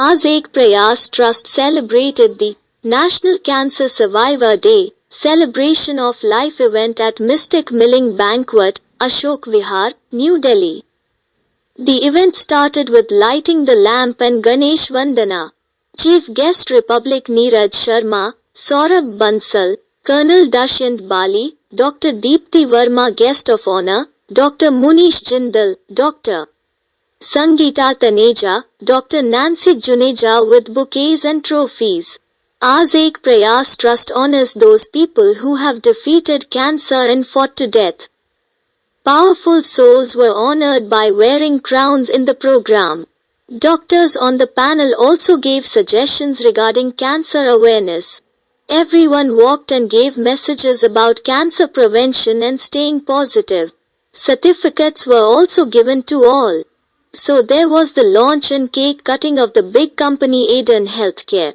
आज एक प्रयास trust celebrated the National Cancer Survivor Day celebration of life event at Mystic Milling Banquet, Ashok Vihar, New Delhi. The event started with lighting the lamp and Ganesh Vandana. Chief guest Republic Neeraj Sharma, Saurabh Bansal, Colonel Dushyant Bali, Dr. Deepti Verma guest of honor, Dr. Munish Jindal, Dr. Sangeeta Taneja, Dr. Nancy Juneja with bouquets and trophies. Aaj Ek Prayas Trust honors those people who have defeated cancer and fought to death. Powerful souls were honored by wearing crowns in the program. Doctors on the panel also gave suggestions regarding cancer awareness. Everyone walked and gave messages about cancer prevention and staying positive. Certificates were also given to all. So there was the launch and cake cutting of the big company Aiden Healthcare.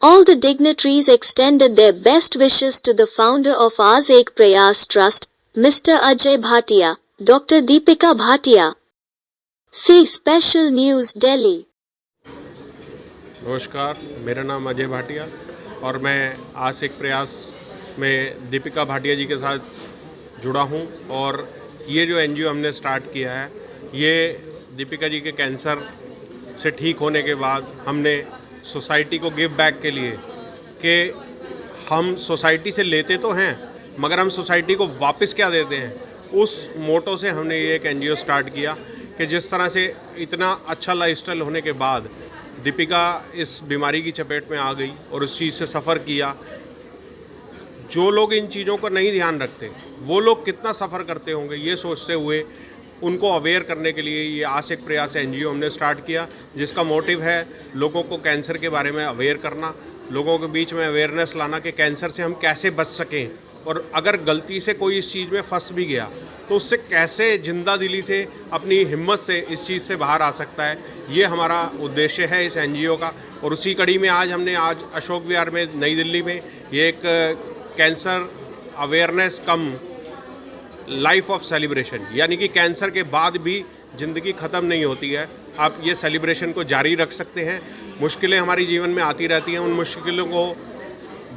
All the dignitaries extended their best wishes to the founder of Aaj Ek Prayas Trust, Mr. Ajay Bhatia, Dr. Deepika Bhatia. See Special News Delhi. नमस्कार, मेरा नाम अजय भाटिया और मैं आज एक प्रयास में दीपिका भाटिया जी के साथ जुड़ा हूं और ये जो एनजीओ हमने स्टार्ट किया है ये दीपिका जी के कैंसर से ठीक होने के बाद हमने सोसाइटी को गिव बैक के लिए कि हम सोसाइटी से लेते तो हैं मगर हम सोसाइटी को वापस क्या देते हैं, उस मोटो से हमने ये एक एनजीओ स्टार्ट किया कि जिस तरह से इतना अच्छा लाइफस्टाइल होने के बाद दीपिका इस बीमारी की चपेट में आ गई और उस चीज़ से सफ़र किया। जो लोग इन चीज़ों को नहीं ध्यान रखते वो लोग कितना सफ़र करते होंगे, ये सोचते हुए उनको अवेयर करने के लिए ये आज एक प्रयास एनजीओ हमने स्टार्ट किया, जिसका मोटिव है लोगों को कैंसर के बारे में अवेयर करना, लोगों के बीच में अवेयरनेस लाना कि कैंसर से हम कैसे बच सकें और अगर गलती से कोई इस चीज़ में फंस भी गया तो उससे कैसे जिंदा दिली से अपनी हिम्मत से इस चीज़ से बाहर आ सकता है। ये हमारा उद्देश्य है इस एनजीओ का। और उसी कड़ी में आज अशोक विहार में नई दिल्ली में ये एक cancer awareness come life of celebration, यानी कि कैंसर के बाद भी ज़िंदगी ख़त्म नहीं होती है, आप ये सेलिब्रेशन को जारी रख सकते हैं। मुश्किलें हमारी जीवन में आती रहती हैं, उन मुश्किलों को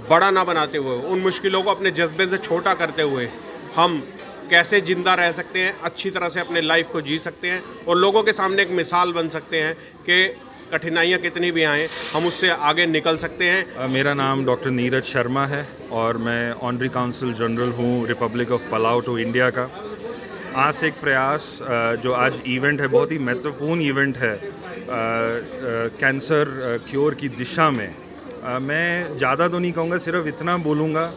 बड़ा ना बनाते हुए, उन मुश्किलों को अपने जज्बे से छोटा करते हुए हम कैसे ज़िंदा रह सकते हैं, अच्छी तरह से अपने लाइफ को जी सकते हैं और लोगों के सामने एक मिसाल बन सकते हैं कि कठिनाइयाँ कितनी भी आएँ हम उससे आगे निकल सकते हैं। मेरा नाम डॉक्टर नीरज शर्मा है और मैं ऑनरी काउंसिल जनरल हूँ Republic of pulao to India का। आज एक प्रयास जो आज इवेंट है बहुत ही महत्वपूर्ण इवेंट है कैंसर क्योर की दिशा में। मैं ज़्यादा तो नहीं कहूँगा, सिर्फ इतना बोलूँगा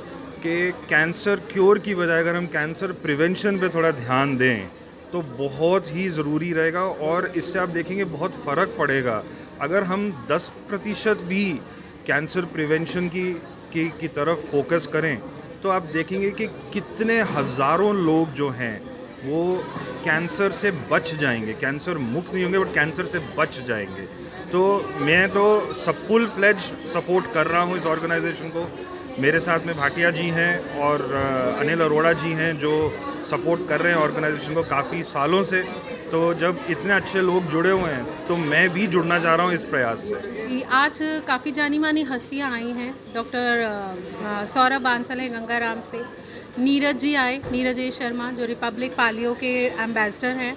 कि कैंसर क्योर की बजाय अगर हम कैंसर प्रिवेंशन पे थोड़ा ध्यान दें तो बहुत ही ज़रूरी रहेगा और इससे आप देखेंगे बहुत फ़र्क पड़ेगा। अगर हम 10% भी कैंसर प्रिवेंशन की तरफ फोकस करें तो आप देखेंगे कि कितने हज़ारों लोग जो हैं वो कैंसर से बच जाएंगे, कैंसर मुक्त नहीं होंगे बट कैंसर से बच जाएंगे। तो मैं तो फुल फ्लेज सपोर्ट कर रहा हूँ इस ऑर्गेनाइजेशन को। मेरे साथ में भाटिया जी हैं और अनिल अरोड़ा जी हैं जो सपोर्ट कर रहे हैं ऑर्गेनाइजेशन को काफ़ी सालों से। तो जब इतने अच्छे लोग जुड़े हुए हैं तो मैं भी जुड़ना चाह रहा हूँ इस प्रयास से। आज काफ़ी जानी मानी हस्तियाँ आई हैं। डॉक्टर सौरभ बांसल हैं गंगाराम से, नीरज जी आए, नीरज शर्मा जो रिपब्लिक पालियो के एम्बेसडर हैं,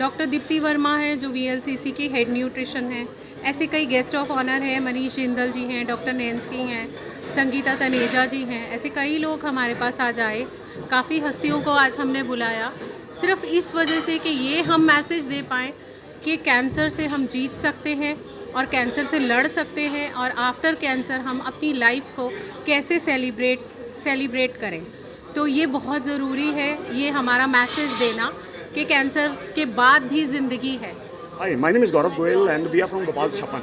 डॉक्टर दीप्ति वर्मा है जो वीएलसीसी की हेड न्यूट्रिशन है। ऐसे कई गेस्ट ऑफ ऑनर हैं, मनीष जिंदल जी हैं, डॉक्टर नैन्सी हैं, संगीता तनेजा जी हैं। ऐसे कई लोग हमारे पास आज आए। काफ़ी हस्तियों को आज हमने बुलाया सिर्फ इस वजह से कि ये हम मैसेज दे पाएँ कि कैंसर से हम जीत सकते हैं और कैंसर से लड़ सकते हैं और आफ्टर कैंसर हम अपनी लाइफ को कैसे सेलिब्रेट करें। तो ये बहुत ज़रूरी है ये हमारा मैसेज देना कि कैंसर के बाद भी ज़िंदगी है। Hi, my name is Gaurav Goyal and we are from Gopal Chapan.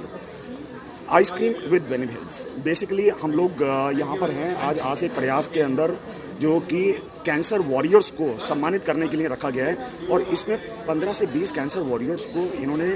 Ice cream with benefits. Basically हम लोग यहाँ पर हैं आज एक प्रयास के अंदर जो कि कैंसर वॉरियर्स को सम्मानित करने के लिए रखा गया है और इसमें 15 से 20 कैंसर वॉरियर्स को इन्होंने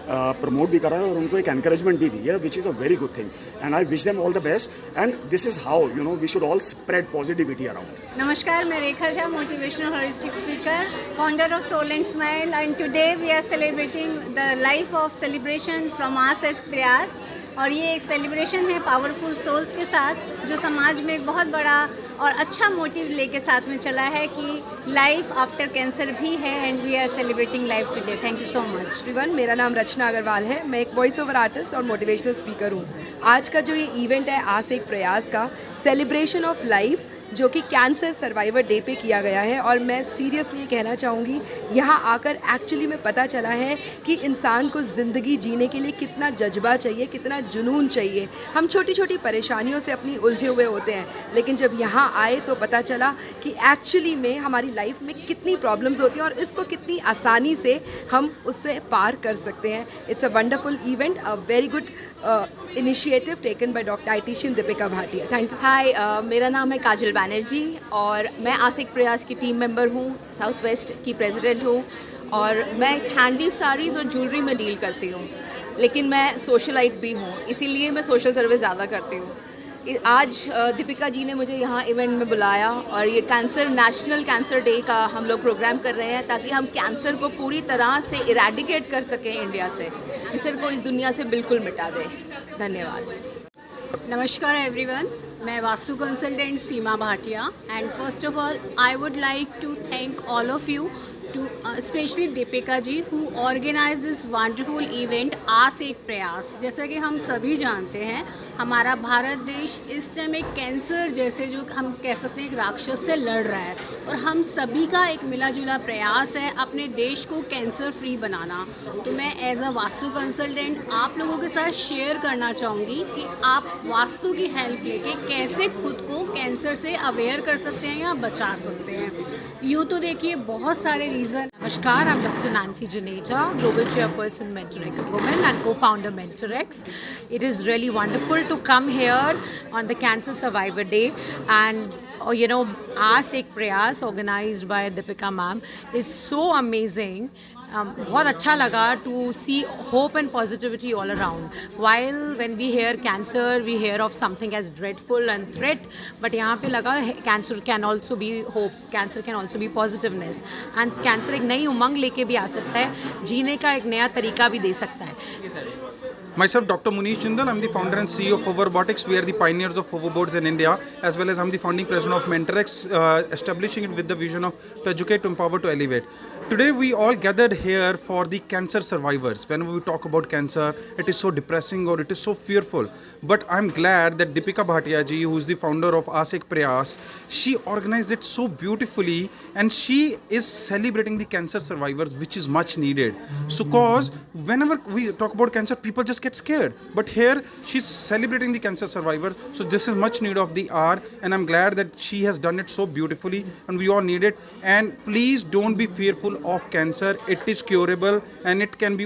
प्रमोट भी करा है और उनको एक एनकरेजमेंट भी दी है, which is a very good thing and I wish them all the best and this is how we should all spread positivity around. नमस्कार, मैं Rekha Jha, motivational holistic speaker, founder of soul and smile, and today we are celebrating the life of celebration from आस as Prayas. और ये एक celebration है powerful souls के साथ जो समाज में एक बहुत बड़ा और अच्छा मोटिव लेके साथ में चला है कि लाइफ आफ्टर कैंसर भी है and we are celebrating life today. Thank you so much everyone. मेरा नाम रचना अग्रवाल है, मैं एक वॉइस ओवर आर्टिस्ट और मोटिवेशनल स्पीकर हूँ। आज का जो ये इवेंट है आस एक प्रयास का सेलिब्रेशन ऑफ लाइफ, जो कि कैंसर सर्वाइवर डे पे किया गया है, और मैं सीरियसली कहना चाहूँगी यहाँ आकर एक्चुअली में पता चला है कि इंसान को ज़िंदगी जीने के लिए कितना जज्बा चाहिए, कितना जुनून चाहिए। हम छोटी छोटी परेशानियों से अपनी उलझे हुए होते हैं, लेकिन जब यहाँ आए तो पता चला कि एक्चुअली में हमारी लाइफ में कितनी प्रॉब्लम्स होती हैं और इसको कितनी आसानी से हम उससे पार कर सकते हैं। It's a wonderful event, a very good initiative taken by doctor dietitian Deepika Bhatia. Thank you. Hi, मेरा नाम है काजल बैनर्जी और मैं आस एक प्रयास की टीम मेंबर हूँ, साउथ वेस्ट की प्रेसिडेंट हूँ, और मैं हैंडीव साड़ीज़ और ज्वेलरी में डील करती हूँ, लेकिन मैं सोशलाइट भी हूँ, इसीलिए मैं सोशल सर्विस ज़्यादा करती हूँ। आज दीपिका जी ने मुझे यहाँ इवेंट में बुलाया और ये नेशनल कैंसर डे का हम लोग प्रोग्राम कर रहे हैं ताकि हम कैंसर को पूरी तरह से इरेडिकेट कर सकें इंडिया से, कैंसर को इस दुनिया से बिल्कुल मिटा दें। धन्यवाद। नमस्कार एवरीवन, मैं vastu consultant Seema Bhatia and first of all I would like to thank all of you to especially Deepika ji who organize this wonderful event Aas Ek Prayas. जैसा कि हम सभी जानते हैं हमारा भारत देश इस टाइम एक कैंसर जैसे जो हम कह सकते हैं एक राक्षस से लड़ रहा है, और हम सभी का एक मिला जुला प्रयास है अपने देश को कैंसर फ्री बनाना। तो मैं एज अ वास्तु कंसल्टेंट आप लोगों के साथ शेयर करना चाहूँगी कि आप वास्तु की हेल्प लेके कैसे खुद को कैंसर से अवेयर कर सकते हैं या बचा सकते हैं। यूँ तो देखिए बहुत सारे reason. Namaskar, I'm Dr. Nancy Juneja, Global Chairperson MentorX Women and co-founder MentorX. It is really wonderful to come here on the Cancer Survivor Day, and Aas Ek Prayas organized by Deepika ma'am is so amazing. बहुत अच्छा लगा to see hope and positivity all around. While when we hear cancer, we hear of something as dreadful and threat, but यहाँ पे लगा cancer can also be hope, cancer can also be positiveness, and cancer एक नई उमंग लेके भी आ सकता है, जीने का एक नया तरीका भी दे सकता है। Myself, Dr. Munish Jindal, I'm the founder and CEO of Hoverbotics. We are the pioneers of hoverboards in India, as well as I'm the founding president of MentorX, establishing it with the vision of to educate, to empower, to elevate. Today we all gathered here for the cancer survivors. Whenever we talk about cancer, it is so depressing or it is so fearful. But I'm glad that Deepika Bhatia ji, who is the founder of Aas Ek Prayas, she organized it so beautifully, and she is celebrating the cancer survivors, which is much needed. So cause whenever we talk about cancer, people just get scared. But here she's celebrating the cancer survivors. So this is much need of the hour, and I'm glad that she has done it so beautifully, and we all need it. And please don't be fearful of cancer. It is curable, and it can be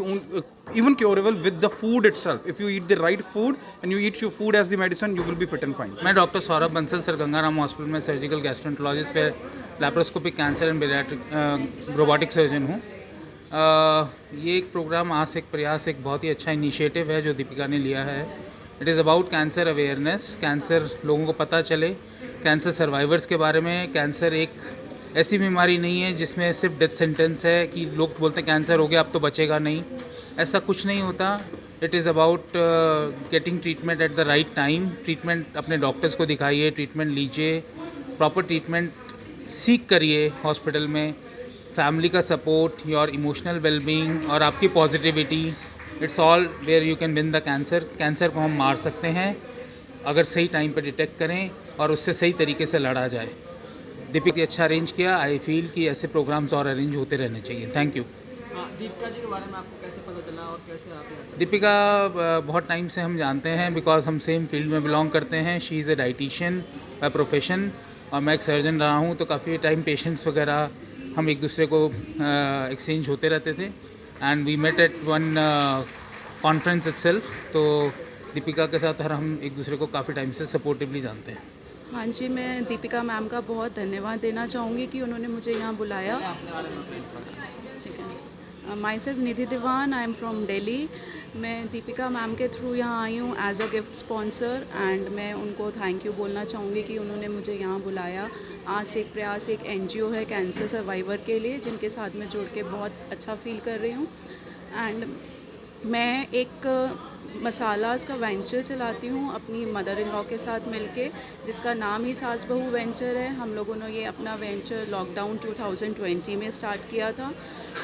even curable with the food itself. If you eat the right food and you eat your food as the medicine, you will be fit and fine. मैं doctor Saurabh Bansal sir Gangaram hospital में surgical gastroenterologist फिर laparoscopic cancer and bariatric robotic surgeon हूँ। ये एक programme आस एक प्रयास एक बहुत ही अच्छा इनिशिएटिव है जो दीपिका ने लिया है। It is about cancer awareness, cancer लोगों को पता चले, कैंसर सर्वाइवर्स के बारे में। कैंसर एक ऐसी बीमारी नहीं है जिसमें सिर्फ डेथ सेंटेंस है कि लोग बोलते हैं कैंसर हो गया अब तो बचेगा नहीं, ऐसा कुछ नहीं होता। It is about getting treatment at the right time. Treatment अपने डॉक्टर्स को दिखाइए, ट्रीटमेंट लीजिए, प्रॉपर ट्रीटमेंट सीख करिए हॉस्पिटल में। फैमिली का सपोर्ट, योर इमोशनल वेलबींग और आपकी positivity, it's all where you can win the cancer. Cancer को हम मार सकते हैं अगर सही टाइम पर डिटेक्ट करें और उससे सही तरीके से लड़ा जाए। दीपिका अच्छा अरेंज किया। आई फील कि ऐसे प्रोग्राम्स और अरेंज होते रहने चाहिए। Thank you. दीपिका जी के बारे में आपको कैसे पता चला और कैसे आप? दीपिका बहुत टाइम से हम जानते हैं बिकॉज हम सेम फील्ड में बिलोंग करते हैं। She is a dietitian by profession और मैं एक सर्जन रहा हूँ, तो काफ़ी टाइम पेशेंट्स वगैरह हम एक दूसरे को एक्सचेंज होते रहते थे। And we met at one conference itself. तो दीपिका के साथ हम एक दूसरे को काफ़ी टाइम से सपोर्टिवली जानते हैं। हाँ जी, मैं दीपिका मैम का बहुत धन्यवाद देना चाहूँगी कि उन्होंने मुझे यहाँ बुलाया। ठीक है। Myself Nidhi Diwan, I am from Delhi. मैं दीपिका मैम के थ्रू यहाँ आई हूँ as a gift sponsor, and मैं उनको थैंक यू बोलना चाहूँगी कि उन्होंने मुझे यहाँ बुलाया। आज से एक प्रयास एक NGO है कैंसर सर्वाइवर के लिए, जिनके साथ में जुड़ के बहुत अच्छा फील कर रही हूँ। एंड मैं एक मसालास का वेंचर चलाती हूँ अपनी मदर इन लॉ के साथ मिलके, जिसका नाम ही सास बहू वेंचर है। हम लोगों ने ये अपना वेंचर लॉकडाउन 2020 में स्टार्ट किया था।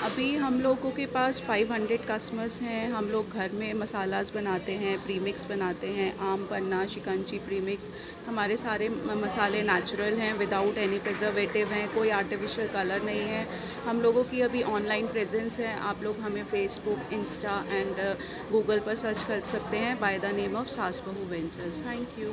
अभी हम लोगों के पास 500 कस्टमर्स हैं। हम लोग घर में मसालास बनाते हैं, प्रीमिक्स बनाते हैं, आम पन्ना, शिकंजी प्रीमिक्स। हमारे सारे मसाले नेचुरल हैं, विदाउट एनी प्रिजर्वेटिव हैं, कोई आर्टिफिशियल कलर नहीं है। हम लोगों की अभी ऑनलाइन प्रेजेंस है। आप लोग हमें फेसबुक, इंस्टा एंड गूगल पर सर्च कर सकते हैं बाय द नेम ऑफ सास बहू वेंचर्स। Thank you.